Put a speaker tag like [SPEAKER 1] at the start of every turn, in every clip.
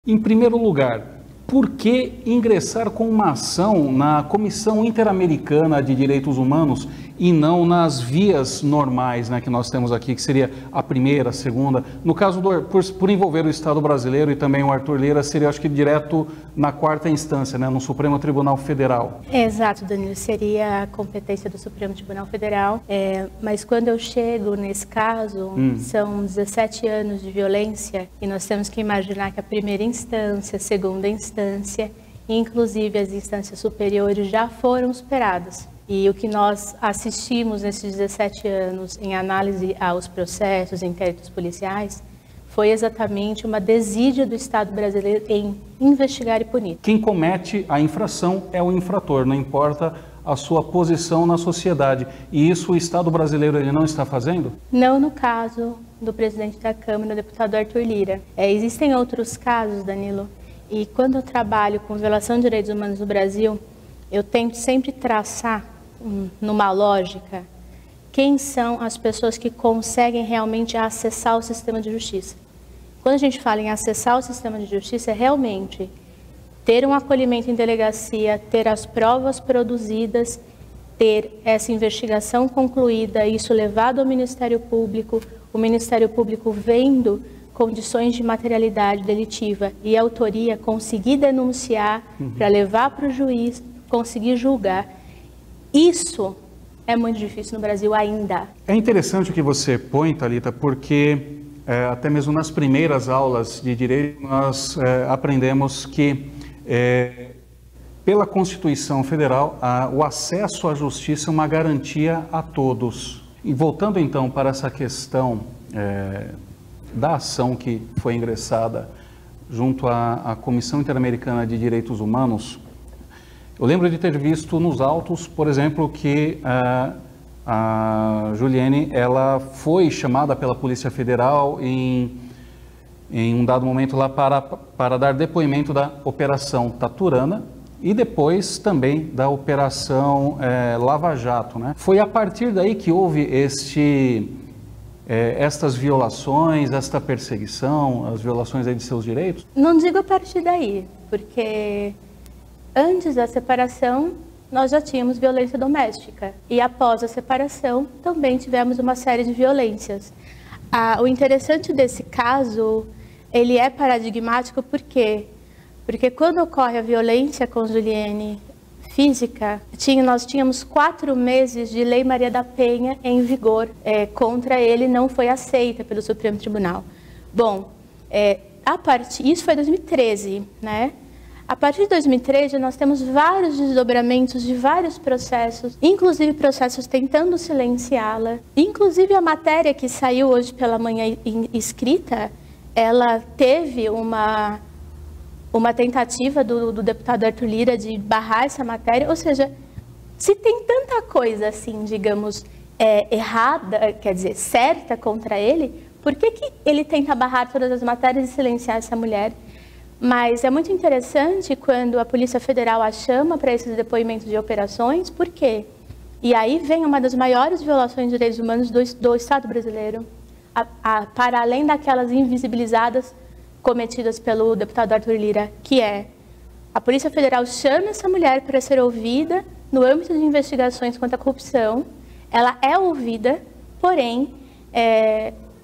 [SPEAKER 1] Em primeiro lugar, por que ingressar com uma ação na Comissão Interamericana de Direitos Humanos e não nas vias normais, né, que nós temos aqui, que seria a primeira, a segunda? No caso, por envolver o Estado brasileiro e também o Arthur Lira, seria, acho que, direto na quarta instância, né, no Supremo Tribunal Federal.
[SPEAKER 2] Exato, Danilo, seria a competência do Supremo Tribunal Federal, mas quando eu chego nesse caso, são 17 anos de violência e nós temos que imaginar que a primeira instância, a segunda instância, inclusive as instâncias superiores já foram superadas. E o que nós assistimos nesses 17 anos em análise aos processos, inquéritos policiais, foi exatamente uma desídia do Estado brasileiro em investigar e punir.
[SPEAKER 1] Quem comete a infração é o infrator, não importa a sua posição na sociedade. E isso o Estado brasileiro ele não está fazendo?
[SPEAKER 2] Não no caso do presidente da Câmara, o deputado Arthur Lira. Existem outros casos, Danilo, e quando eu trabalho com violação de direitos humanos no Brasil, eu tento sempre traçar numa lógica quem são as pessoas que conseguem realmente acessar o sistema de justiça. Quando a gente fala em acessar o sistema de justiça, é realmente ter um acolhimento em delegacia, ter as provas produzidas, ter essa investigação concluída, isso levado ao Ministério Público, o Ministério Público vendo condições de materialidade delitiva e autoria, conseguir denunciar para levar para o juiz, conseguir julgar. Isso é muito difícil no Brasil ainda.
[SPEAKER 1] É interessante o que você põe, Thalita, porque até mesmo nas primeiras aulas de direito nós aprendemos que pela Constituição Federal o acesso à justiça é uma garantia a todos. E voltando então para essa questão da ação que foi ingressada junto à Comissão Interamericana de Direitos Humanos, eu lembro de ter visto nos autos, por exemplo, que a Juliane ela foi chamada pela Polícia Federal em um dado momento lá para dar depoimento da Operação Taturana e depois também da Operação Lava Jato, né? Foi a partir daí que houve estas violações, esta perseguição, as violações aí de seus direitos?
[SPEAKER 2] Não digo a partir daí, porque antes da separação, nós já tínhamos violência doméstica. E após a separação, também tivemos uma série de violências. O interessante desse caso, ele é paradigmático por quê? Porque quando ocorre a violência com Juliane física, nós tínhamos 4 meses de Lei Maria da Penha em vigor contra ele, não foi aceita pelo Supremo Tribunal. Bom, isso foi 2013, né? A partir de 2013, nós temos vários desdobramentos de vários processos, inclusive processos tentando silenciá-la. Inclusive, a matéria que saiu hoje pela manhã escrita, ela teve uma tentativa do deputado Arthur Lira de barrar essa matéria. Ou seja, se tem tanta coisa assim, digamos, errada, quer dizer, certa contra ele, por que ele tenta barrar todas as matérias e silenciar essa mulher? Mas é muito interessante quando a Polícia Federal a chama para esses depoimentos de operações, por quê? E aí vem uma das maiores violações de direitos humanos do Estado brasileiro, para além daquelas invisibilizadas cometidas pelo deputado Arthur Lira, que a Polícia Federal chama essa mulher para ser ouvida no âmbito de investigações contra a corrupção, ela é ouvida, porém,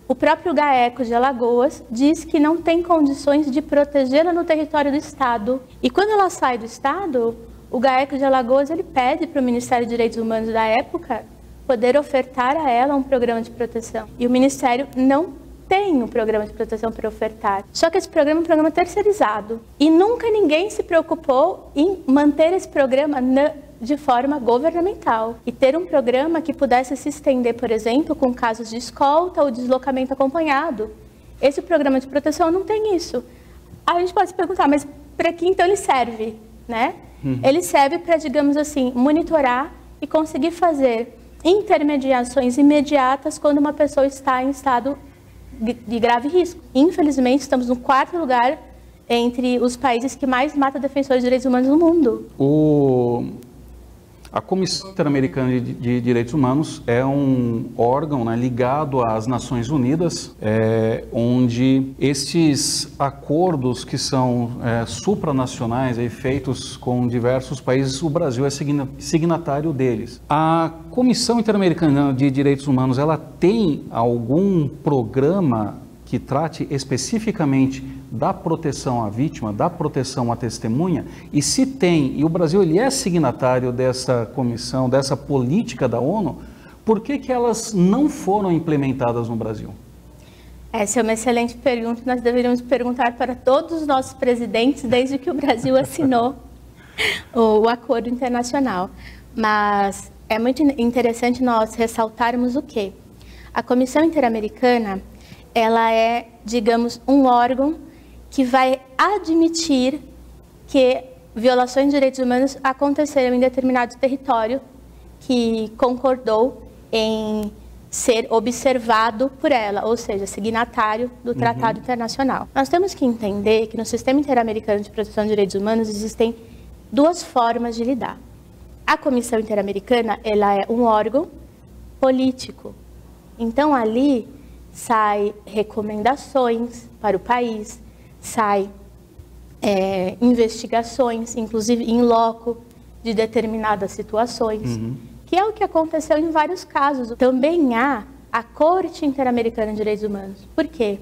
[SPEAKER 2] o próprio GAECO de Alagoas diz que não tem condições de protegê-la no território do Estado. E quando ela sai do Estado, o GAECO de Alagoas ele pede para o Ministério de Direitos Humanos da época poder ofertar a ela um programa de proteção. E o Ministério não tem um programa de proteção para ofertar. Só que esse programa é um programa terceirizado. E nunca ninguém se preocupou em manter esse programa de forma governamental e ter um programa que pudesse se estender, por exemplo, com casos de escolta ou deslocamento acompanhado. Esse programa de proteção não tem isso. A gente pode se perguntar, mas para que então ele serve, né? Ele serve para, digamos assim, monitorar e conseguir fazer intermediações imediatas quando uma pessoa está em estado de grave risco. Infelizmente, estamos no 4º lugar entre os países que mais matam defensores de direitos humanos no mundo.
[SPEAKER 1] A Comissão Interamericana de Direitos Humanos é um órgão, né, ligado às Nações Unidas, onde estes acordos que são supranacionais, feitos com diversos países, o Brasil é signatário deles. A Comissão Interamericana de Direitos Humanos, ela tem algum programa que trate especificamente da proteção à vítima, da proteção à testemunha? E se tem, e o Brasil ele é signatário dessa comissão, dessa política da ONU, por que elas não foram implementadas no Brasil?
[SPEAKER 2] Essa é uma excelente pergunta, nós deveríamos perguntar para todos os nossos presidentes desde que o Brasil assinou o acordo internacional. Mas é muito interessante nós ressaltarmos o quê? A Comissão Interamericana, ela é, digamos, um órgão que vai admitir que violações de direitos humanos aconteceram em determinado território que concordou em ser observado por ela, ou seja, signatário do Tratado Internacional. Nós temos que entender que no Sistema Interamericano de Proteção de Direitos Humanos existem duas formas de lidar. A Comissão Interamericana, ela é um órgão político. Então, ali sai recomendações para o país, sai investigações, inclusive in loco, de determinadas situações, que é o que aconteceu em vários casos. Também há a Corte Interamericana de Direitos Humanos. Por quê?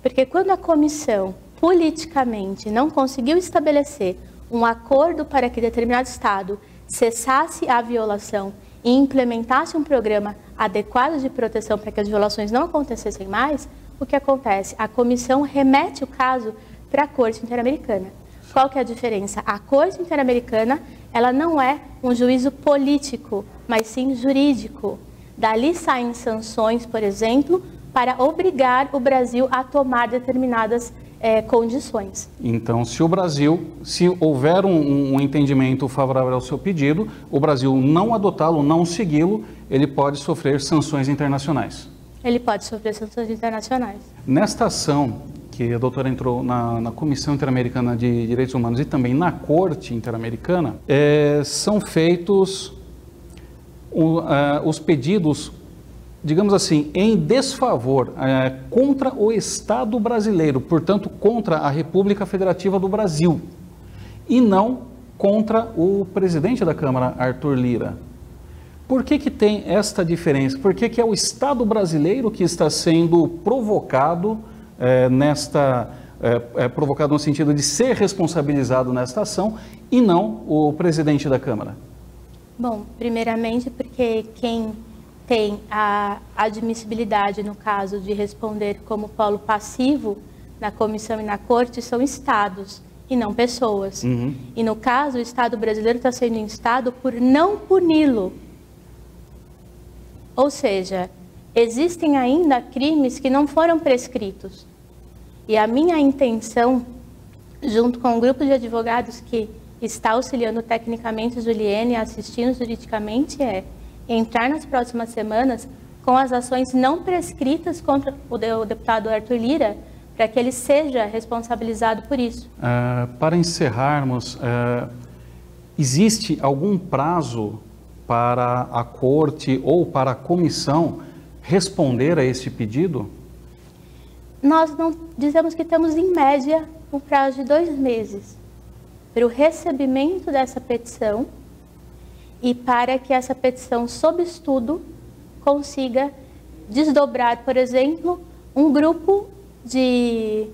[SPEAKER 2] Porque quando a comissão politicamente não conseguiu estabelecer um acordo para que determinado Estado cessasse a violação e implementasse um programa adequado de proteção para que as violações não acontecessem mais, o que acontece? A comissão remete o caso para a Corte Interamericana. Qual que é a diferença? A Corte Interamericana, ela não é um juízo político, mas sim jurídico. Dali saem sanções, por exemplo, para obrigar o Brasil a tomar determinadas condições.
[SPEAKER 1] Então, se houver um entendimento favorável ao seu pedido, o Brasil não adotá-lo, não segui-lo, ele pode sofrer sanções internacionais.
[SPEAKER 2] Ele pode sofrer sanções internacionais.
[SPEAKER 1] Nesta ação, que a doutora entrou na Comissão Interamericana de Direitos Humanos e também na Corte Interamericana, são feitos os pedidos, digamos assim, em desfavor, contra o Estado brasileiro, portanto, contra a República Federativa do Brasil, e não contra o presidente da Câmara, Arthur Lira. Por que tem esta diferença? Por que é o Estado brasileiro que está sendo provocado, provocado no sentido de ser responsabilizado nesta ação, e não o presidente da Câmara?
[SPEAKER 2] Bom, primeiramente porque quem tem a admissibilidade, no caso de responder como polo passivo na comissão e na corte, são estados e não pessoas. E no caso, o Estado brasileiro está sendo instado por não puni-lo. Ou seja, existem ainda crimes que não foram prescritos. E a minha intenção, junto com um grupo de advogados que está auxiliando tecnicamente Juliene, assistindo juridicamente, é entrar nas próximas semanas com as ações não prescritas contra o deputado Arthur Lira, para que ele seja responsabilizado por isso.
[SPEAKER 1] Para encerrarmos, existe algum prazo para a corte ou para a comissão responder a esse pedido?
[SPEAKER 2] Nós não dizemos que temos, em média, um prazo de 2 meses para o recebimento dessa petição e para que essa petição, sob estudo, consiga desdobrar, por exemplo, um grupo de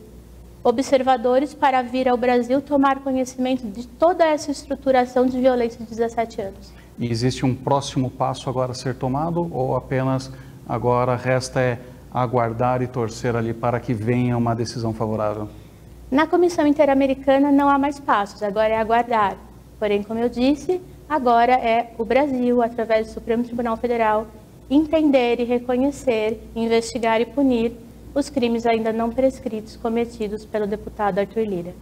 [SPEAKER 2] observadores para vir ao Brasil tomar conhecimento de toda essa estruturação de violência de 17 anos.
[SPEAKER 1] E existe um próximo passo agora a ser tomado, ou apenas agora resta aguardar e torcer ali para que venha uma decisão favorável?
[SPEAKER 2] Na Comissão Interamericana não há mais passos, agora é aguardar. Porém, como eu disse, agora é o Brasil, através do Supremo Tribunal Federal, entender e reconhecer, investigar e punir os crimes ainda não prescritos cometidos pelo deputado Arthur Lira.